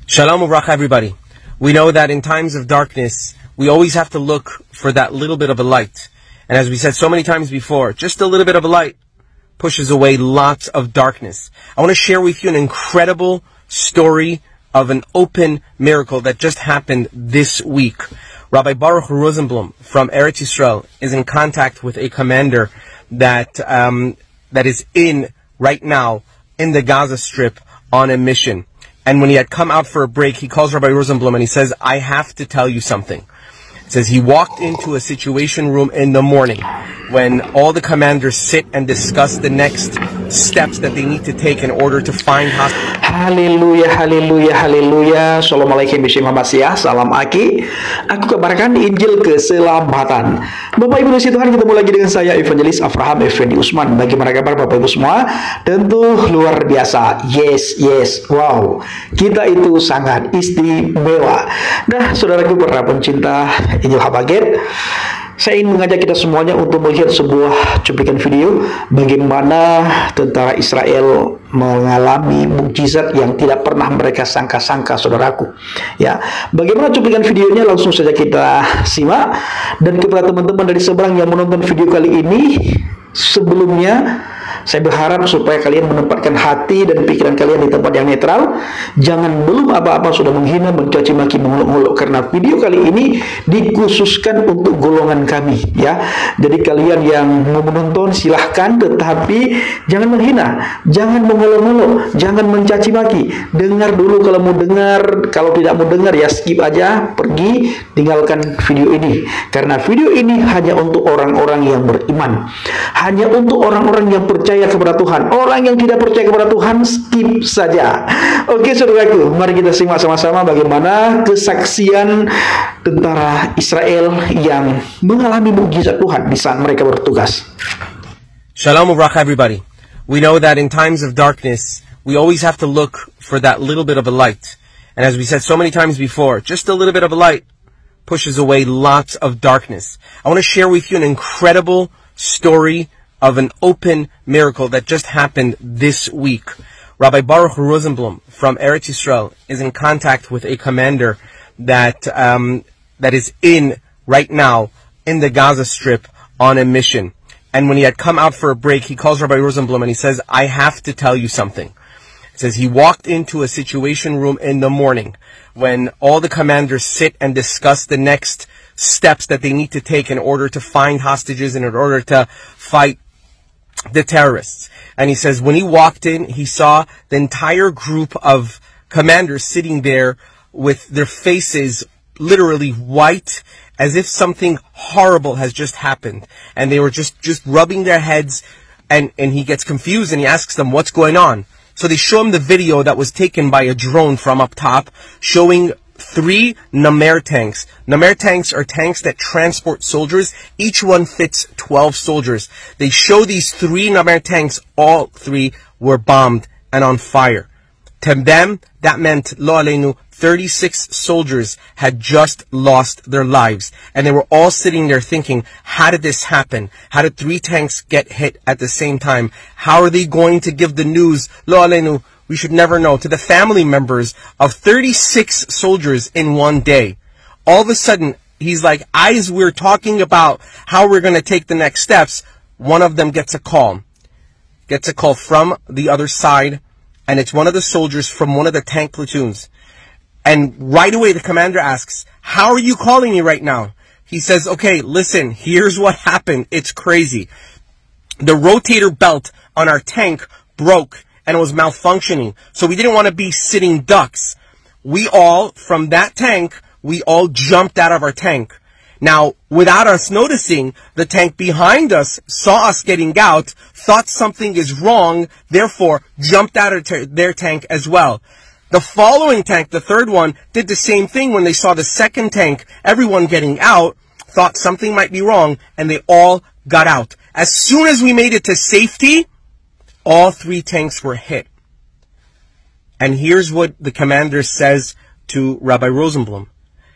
Shalom Uvracha, everybody. We know that in times of darkness, we always have to look for that little bit of a light. And as we said so many times before, just a little bit of a light pushes away lots of darkness. I want to share with you an incredible story of an open miracle that just happened this week. Rabbi Baruch Rosenblum from Eretz Yisrael is in contact with a commander that is right now in the Gaza Strip on a mission. And when he had come out for a break, he calls Rabbi Rosenblum and he says, I have to tell you something. He says he walked into a situation room in the morning when all the commanders sit and discuss the next steps that they need to take in order to find hostages. Haleluya, haleluya, haleluya. Assalamualaikum warahmatullahi wabarakatuh. Salam Aki. Aku kabarkan Injil keselamatan. Bapak Ibu dan Tuhan, ketemu lagi dengan saya Evangelis Avraham Effendi Usman. Bagaimana kabar Bapak Ibu semua? Tentu luar biasa. Yes, wow. Kita itu sangat istimewa. Nah, saudaraku para pencinta Injil Habaget, saya ingin mengajak kita semuanya untuk melihat sebuah cuplikan video bagaimana tentara Israel mengalami mukjizat yang tidak pernah mereka sangka-sangka, saudaraku. Ya, bagaimana cuplikan videonya langsung saja kita simak. Dan kepada teman-teman dari seberang yang menonton video kali ini, sebelumnya saya berharap supaya kalian menempatkan hati dan pikiran kalian di tempat yang netral. Jangan belum apa-apa sudah menghina, mencaci maki, mengolok-olok, karena video kali ini dikhususkan untuk golongan kami, ya. Jadi kalian yang mau menonton silahkan, tetapi jangan menghina, jangan mengolok-olok, jangan mencaci maki. Dengar dulu kalau mau dengar, kalau tidak mau dengar ya skip aja, pergi, tinggalkan video ini. Karena video ini hanya untuk orang-orang yang beriman, hanya untuk orang-orang yang percaya kepada Tuhan. Orang yang tidak percaya kepada Tuhan skip saja. Oke saudaraku, mari kita simak sama-sama bagaimana kesaksian tentara Israel yang mengalami mukjizat Tuhan di saat mereka bertugas. Shalom Uvracha, everybody. We know that in times of darkness, we always have to look for that little bit of a light. And as we said so many times before, just a little bit of a light pushes away lots of darkness. I want to share with you an incredible story of an open miracle that just happened this week. Rabbi Baruch Rosenblum from Eretz Yisrael is in contact with a commander that is right now in the Gaza Strip on a mission. And when he had come out for a break, he calls Rabbi Rosenblum and he says, I have to tell you something. He says he walked into a situation room in the morning when all the commanders sit and discuss the next steps that they need to take in order to find hostages and in order to fight the terrorists. And he says when he walked in, he saw the entire group of commanders sitting there with their faces literally white, as if something horrible has just happened. And they were just rubbing their heads, and he gets confused and he asks them, what's going on? So they show him the video that was taken by a drone from up top, showing 3 Namer tanks. Namer tanks are tanks that transport soldiers. Each one fits 12 soldiers. They show these 3 Namer tanks, all 3 were bombed and on fire. To them, that meant, lo aleinu, 36 soldiers had just lost their lives. And they were all sitting there thinking, how did this happen? How did 3 tanks get hit at the same time? How are they going to give the news, lo aleinu, we should never know, to the family members of 36 soldiers in one day? All of a sudden, he's like, as we're talking about how we're going to take the next steps, one of them gets a call. Gets a call from the other side, and it's one of the soldiers from one of the tank platoons. And right away, the commander asks, how are you calling me right now? He says, okay, listen, here's what happened. It's crazy. The rotator belt on our tank broke and it was malfunctioning. So we didn't want to be sitting ducks. We all, from that tank, we all jumped out of our tank. Now, without us noticing, the tank behind us saw us getting out, thought something is wrong, therefore jumped out of their tank as well. The following tank, the third one, did the same thing when they saw the second tank, everyone getting out, thought something might be wrong, and they all got out. As soon as we made it to safety, all 3 tanks were hit. And here's what the commander says to Rabbi Rosenblum.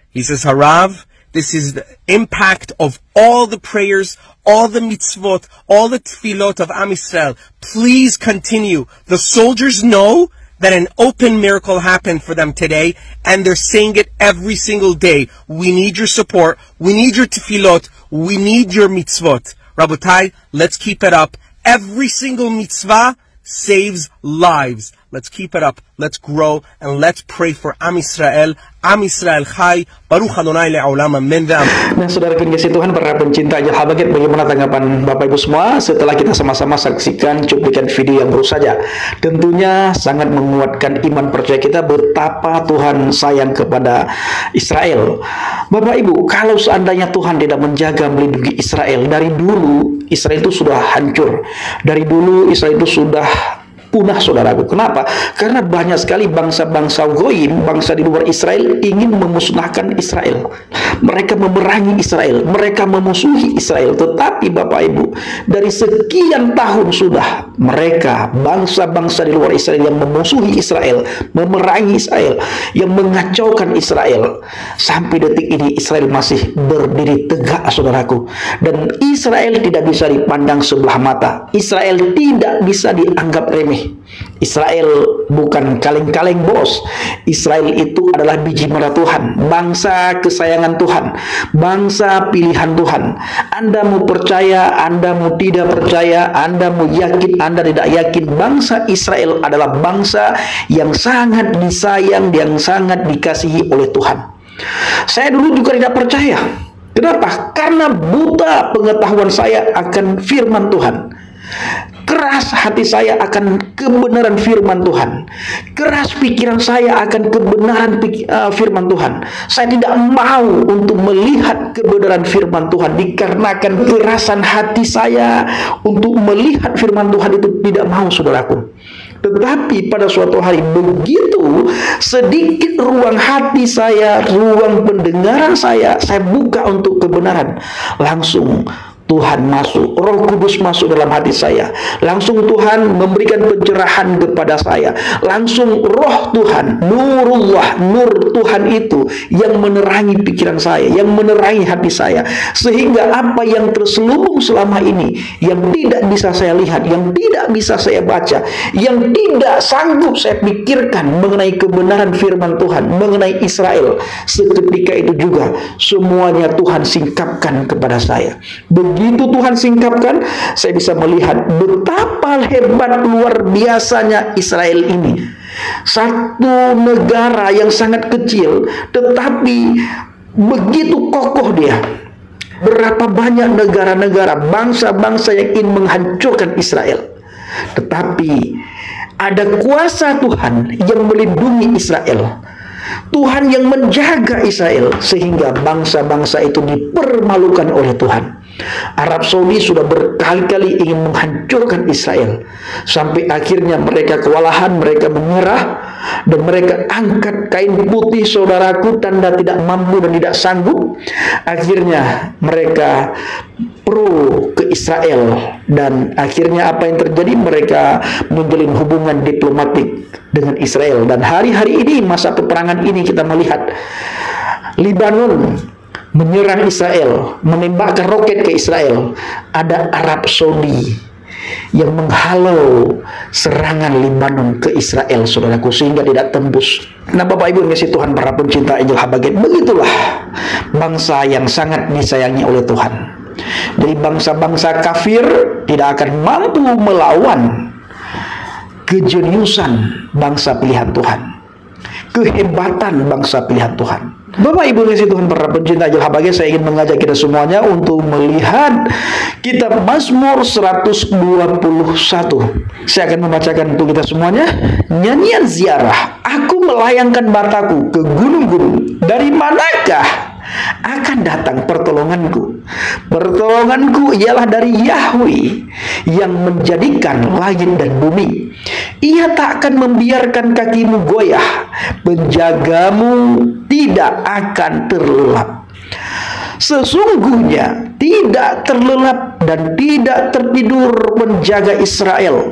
He says, Harav, this is the impact of all the prayers, all the mitzvot, all the tefillot of Am Yisrael. Please continue. The soldiers know that an open miracle happened for them today, and they're saying it every single day. We need your support. We need your tefillot. We need your mitzvot. Rabotai, let's keep it up. Every single mitzvah saves lives. Let's keep it up. Let's grow and let's pray for Am Israel. Am Israel Chai. Baruch Adonai le'olam. Amen ve'amen. Nah, saudara kasih Tuhan, para pencinta Angel Habagat, bagaimana tanggapan Bapak Ibu semua setelah kita sama-sama saksikan cuplikan video yang baru saja? Tentunya sangat menguatkan iman percaya kita betapa Tuhan sayang kepada Israel. Bapak Ibu, kalau seandainya Tuhan tidak menjaga melindungi Israel, dari dulu Israel itu sudah hancur. Dari dulu Israel itu sudah punah, saudaraku. Kenapa? Karena banyak sekali bangsa-bangsa goyim, bangsa di luar Israel, ingin memusnahkan Israel. Mereka memerangi Israel, mereka memusuhi Israel. Tetapi Bapak Ibu, dari sekian tahun sudah mereka, bangsa-bangsa di luar Israel yang memusuhi Israel, memerangi Israel, yang mengacaukan Israel. Sampai detik ini Israel masih berdiri tegak, saudaraku. Dan Israel tidak bisa dipandang sebelah mata. Israel tidak bisa dianggap remeh. Israel bukan kaleng-kaleng, bos. Israel itu adalah biji mata Tuhan, bangsa kesayangan Tuhan, bangsa pilihan Tuhan. Anda mau percaya, Anda mau tidak percaya, Anda mau yakin, Anda tidak yakin, bangsa Israel adalah bangsa yang sangat disayang, yang sangat dikasihi oleh Tuhan. Saya dulu juga tidak percaya. Kenapa? Karena buta pengetahuan saya akan firman Tuhan. Keras hati saya akan kebenaran firman Tuhan. Keras pikiran saya akan kebenaran firman Tuhan. Saya tidak mau untuk melihat kebenaran firman Tuhan, dikarenakan kerasan hati saya untuk melihat firman Tuhan itu tidak mau, saudaraku. Tetapi pada suatu hari, begitu sedikit ruang hati saya, ruang pendengaran saya buka untuk kebenaran, langsung Tuhan masuk, Roh Kudus masuk dalam hati saya. Langsung Tuhan memberikan pencerahan kepada saya. Langsung Roh Tuhan, Nurullah, Nur Tuhan itu yang menerangi pikiran saya, yang menerangi hati saya. Sehingga apa yang terselubung selama ini, yang tidak bisa saya lihat, yang tidak bisa saya baca, yang tidak sanggup saya pikirkan mengenai kebenaran firman Tuhan, mengenai Israel, seketika itu juga semuanya Tuhan singkapkan kepada saya. Begitu Tuhan singkapkan, saya bisa melihat betapa hebat luar biasanya Israel ini. Satu negara yang sangat kecil, tetapi begitu kokoh dia. Berapa banyak negara-negara, bangsa-bangsa yang ingin menghancurkan Israel. Tetapi ada kuasa Tuhan yang melindungi Israel. Tuhan yang menjaga Israel sehingga bangsa-bangsa itu dipermalukan oleh Tuhan. Arab Saudi sudah berkali-kali ingin menghancurkan Israel, sampai akhirnya mereka kewalahan, mereka menyerah, dan mereka angkat kain putih, saudaraku, tanda tidak mampu dan tidak sanggup. Akhirnya mereka pro ke Israel, dan akhirnya apa yang terjadi? Mereka menjalin hubungan diplomatik dengan Israel. Dan hari-hari ini, masa peperangan ini, kita melihat Lebanon menyerang Israel, menembakkan roket ke Israel. Ada Arab Saudi yang menghalau serangan Lebanon ke Israel, saudaraku, sehingga tidak tembus. Nah, Bapak Ibu yang kasih Tuhan, para pencinta Angel Habagat, begitulah bangsa yang sangat disayangi oleh Tuhan. Jadi bangsa-bangsa kafir tidak akan mampu melawan kejeniusan bangsa pilihan Tuhan, kehebatan bangsa pilihan Tuhan. Bapak Ibu kasih Tuhan, para pencinta Angel Habagat, saya ingin mengajak kita semuanya untuk melihat kitab Mazmur 121. Saya akan membacakan untuk kita semuanya. Nyanyian ziarah, aku melayangkan mataku ke gunung-gunung, dari manakah akan datang pertolonganku? Pertolonganku ialah dari Yahweh yang menjadikan langit dan bumi. Ia tak akan membiarkan kakimu goyah, penjagamu tidak akan terlelap. Sesungguhnya tidak terlelap dan tidak tertidur menjaga Israel.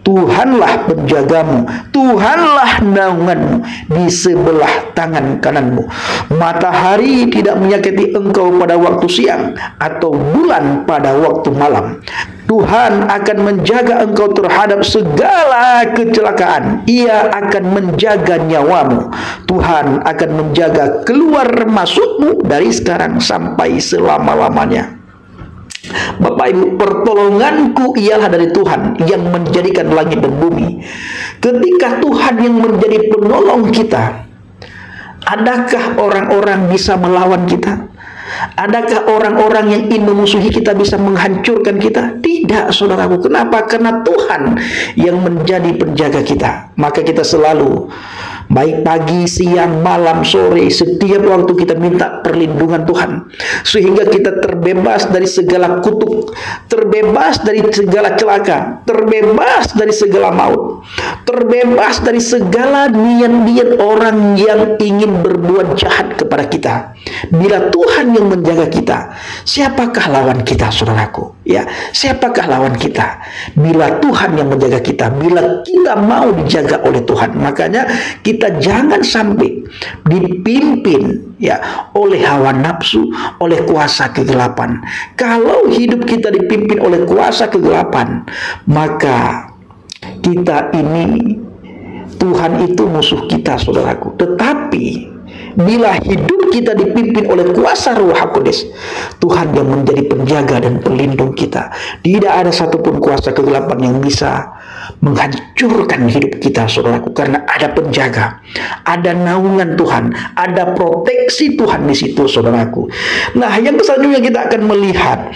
Tuhanlah penjagamu, Tuhanlah naunganmu di sebelah tangan kananmu. Matahari tidak menyakiti engkau pada waktu siang, atau bulan pada waktu malam. Tuhan akan menjaga engkau terhadap segala kecelakaan. Ia akan menjaga nyawamu. Tuhan akan menjaga keluar masukmu dari sekarang sampai selama-lamanya. Bapak Ibu, pertolonganku ialah dari Tuhan yang menjadikan langit dan bumi. Ketika Tuhan yang menjadi penolong kita, adakah orang-orang bisa melawan kita? Adakah orang-orang yang ingin memusuhi kita bisa menghancurkan kita? Tidak, saudaraku. Kenapa? Karena Tuhan yang menjadi penjaga kita. Maka kita selalu, baik pagi, siang, malam, sore, setiap waktu kita minta perlindungan Tuhan, sehingga kita terbebas dari segala kutuk, terbebas dari segala celaka, terbebas dari segala maut, terbebas dari segala niat-niat orang yang ingin berbuat jahat kepada kita. Bila Tuhan yang menjaga kita, siapakah lawan kita, saudaraku? Ya, siapakah lawan kita? Bila Tuhan yang menjaga kita, bila kita mau dijaga oleh Tuhan, makanya kita jangan sampai dipimpin ya oleh hawa nafsu, oleh kuasa kegelapan. Kalau hidup kita dipimpin oleh kuasa kegelapan, maka kita ini, Tuhan itu musuh kita, saudaraku. Tetapi bila hidup kita dipimpin oleh kuasa Ruh Kudus, Tuhan yang menjadi penjaga dan pelindung kita. Tidak ada satupun kuasa kegelapan yang bisa menghancurkan hidup kita, saudaraku, karena ada penjaga, ada naungan Tuhan, ada proteksi Tuhan di situ, saudaraku. Nah, yang selanjutnya kita akan melihat,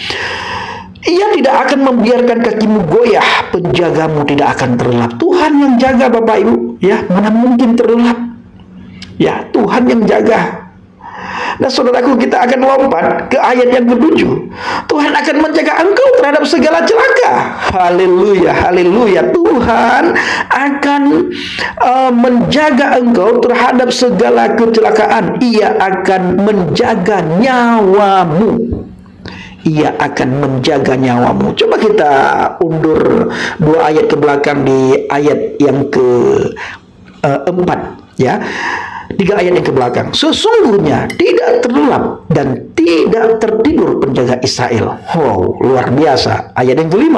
Ia tidak akan membiarkan kakimu goyah, penjagamu tidak akan terlelap. Tuhan yang jaga, Bapak Ibu, ya, mana mungkin terlelap? Ya, Tuhan yang jaga. Nah, saudaraku, kita akan lompat ke ayat yang ke-7. Tuhan akan menjaga engkau terhadap segala celaka. Haleluya, haleluya. Tuhan akan menjaga engkau terhadap segala kecelakaan. Ia akan menjaga nyawamu. Ia akan menjaga nyawamu. Coba kita undur 2 ayat ke belakang di ayat yang ke-4, ya. 3 ayat yang ke belakang. Sesungguhnya tidak terlelap dan tidak tertidur penjaga Israel. Wow, luar biasa. Ayat yang ke-5.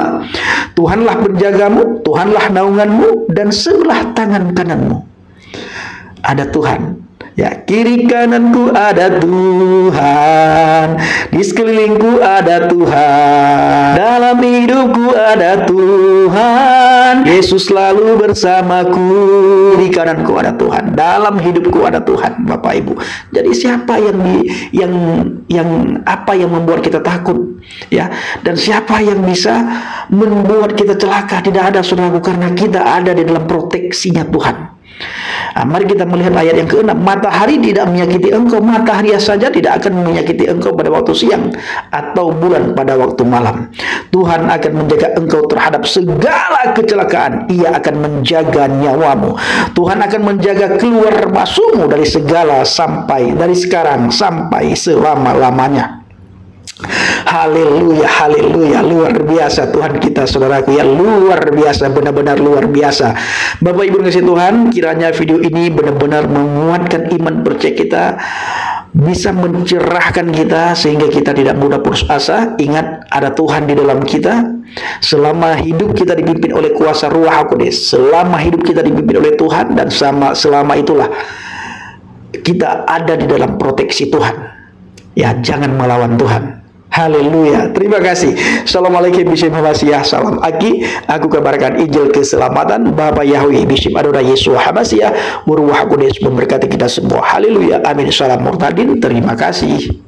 Tuhanlah penjagamu, Tuhanlah naunganmu, dan sebelah tangan kananmu ada Tuhan. Ya, kiri kananku ada Tuhan, di sekelilingku ada Tuhan, dalam hidupku ada Tuhan. Yesus selalu bersamaku, di kananku ada Tuhan, dalam hidupku ada Tuhan, Bapak Ibu. Jadi siapa yang apa yang membuat kita takut, ya? Dan siapa yang bisa membuat kita celaka? Tidak ada, saudaraku, karena kita ada di dalam proteksinya Tuhan. Nah, mari kita melihat ayat yang ke-6. Matahari tidak menyakiti engkau, matahari saja tidak akan menyakiti engkau pada waktu siang, atau bulan pada waktu malam. Tuhan akan menjaga engkau terhadap segala kecelakaan. Ia akan menjaga nyawamu. Tuhan akan menjaga keluar masukmu dari sekarang sampai selama-lamanya. Haleluya, haleluya. Luar biasa Tuhan kita, saudaraku, ya, luar biasa, benar-benar luar biasa. Bapak Ibu kasih Tuhan, kiranya video ini benar-benar menguatkan iman percaya kita, bisa mencerahkan kita sehingga kita tidak mudah putus asa. Ingat, ada Tuhan di dalam kita. Selama hidup kita dipimpin oleh kuasa Ruh Kudus, selama hidup kita dipimpin oleh Tuhan, dan selama itulah kita ada di dalam proteksi Tuhan. Ya, jangan melawan Tuhan. Haleluya. Terima kasih. Assalamualaikum Bishop Hamasiah. Salam Aki. Aku kabarkan Injil keselamatan. Bapak Yahweh Bishop Adonai Yesus Hamasiah. Ruh Kudus memberkati kita semua. Haleluya. Amin. Salam Murtadin. Terima kasih.